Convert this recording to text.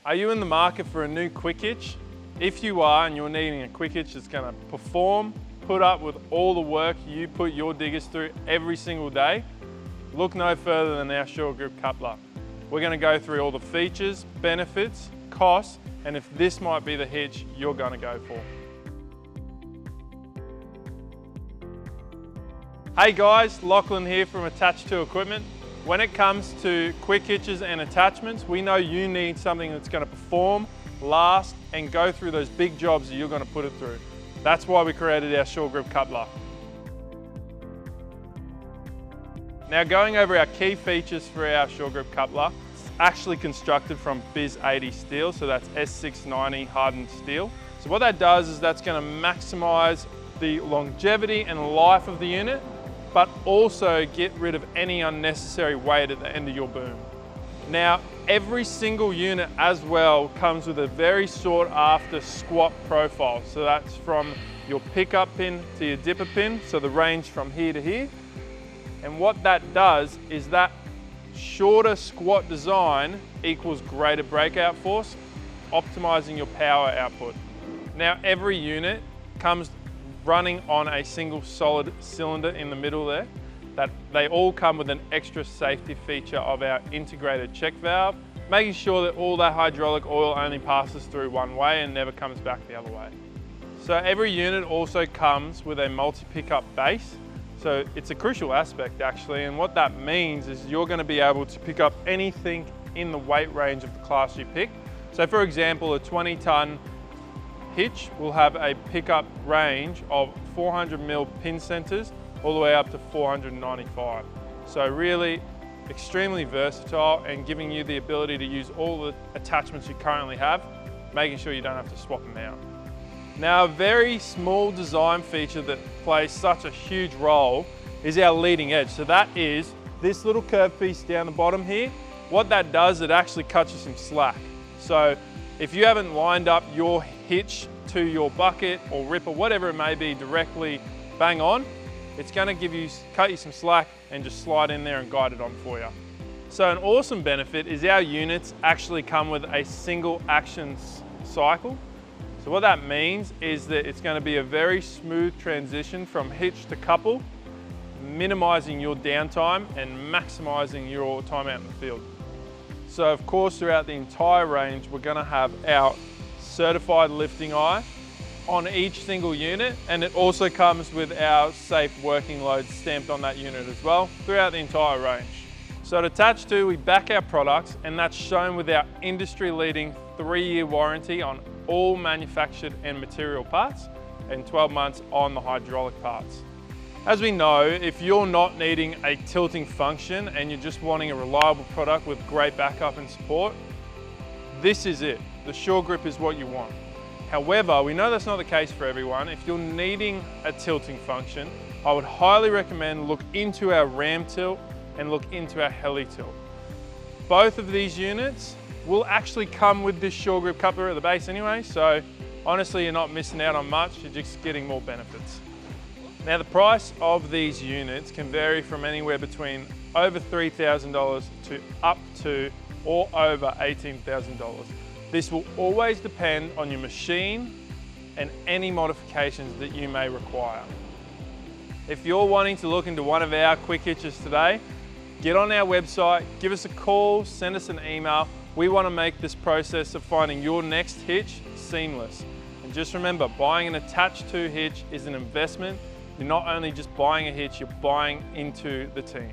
Are you in the market for a new quick hitch? If you are and you're needing a quick hitch that's going to perform, put up with all the work you put your diggers through every single day, look no further than our Short Grip coupler. We're going to go through all the features, benefits, costs, and if this might be the hitch you're going to go for. Hey guys, Lachlan here from Attached to Equipment. When it comes to quick hitches and attachments, we know you need something that's going to perform, last, and go through those big jobs that you're going to put it through. That's why we created our Short Grip coupler. Now, going over our key features for our Short Grip coupler, it's actually constructed from Biz 80 steel, so that's S690 hardened steel. So what that does is that's going to maximize the longevity and life of the unit, but also get rid of any unnecessary weight at the end of your boom. Now, every single unit as well comes with a very sought after squat profile. So that's from your pickup pin to your dipper pin, so the range from here to here. And what that does is that shorter squat design equals greater breakout force, optimizing your power output. Now, every unit comes running on a single solid cylinder in the middle there. That they all come with an extra safety feature of our integrated check valve, making sure that all that hydraulic oil only passes through one way and never comes back the other way. So every unit also comes with a multi-pickup base. So it's a crucial aspect actually, and what that means is you're going to be able to pick up anything in the weight range of the class you pick. So for example, a 20-ton hitch will have a pickup range of 400mm pin centers all the way up to 495. So really extremely versatile and giving you the ability to use all the attachments you currently have, making sure you don't have to swap them out. Now, a very small design feature that plays such a huge role is our leading edge. So that is this little curved piece down the bottom here. What that does, it actually cuts you some slack. So if you haven't lined up your hitch to your bucket or ripper, whatever it may be, directly bang on, it's going to cut you some slack and just slide in there and guide it on for you. So an awesome benefit is our units actually come with a single action cycle. So what that means is that it's going to be a very smooth transition from hitch to couple, minimizing your downtime and maximizing your time out in the field. So of course, throughout the entire range, we're going to have our certified lifting eye on each single unit, and it also comes with our safe working load stamped on that unit as well throughout the entire range. So at Attached to, we back our products, and that's shown with our industry-leading 3-year warranty on all manufactured and material parts and 12 months on the hydraulic parts. As we know, if you're not needing a tilting function and you're just wanting a reliable product with great backup and support, this is it. The Short Grip is what you want. However, we know that's not the case for everyone. If you're needing a tilting function, I would highly recommend look into our ram tilt and look into our heli tilt. Both of these units will actually come with this Short Grip coupler at the base anyway, so honestly, you're not missing out on much, you're just getting more benefits. Now, the price of these units can vary from anywhere between over $3,000 to up to or over $18,000. This will always depend on your machine and any modifications that you may require. If you're wanting to look into one of our quick hitches today, get on our website, give us a call, send us an email. We want to make this process of finding your next hitch seamless. And just remember, buying an Attached to hitch is an investment. You're not only just buying a hitch, you're buying into the team.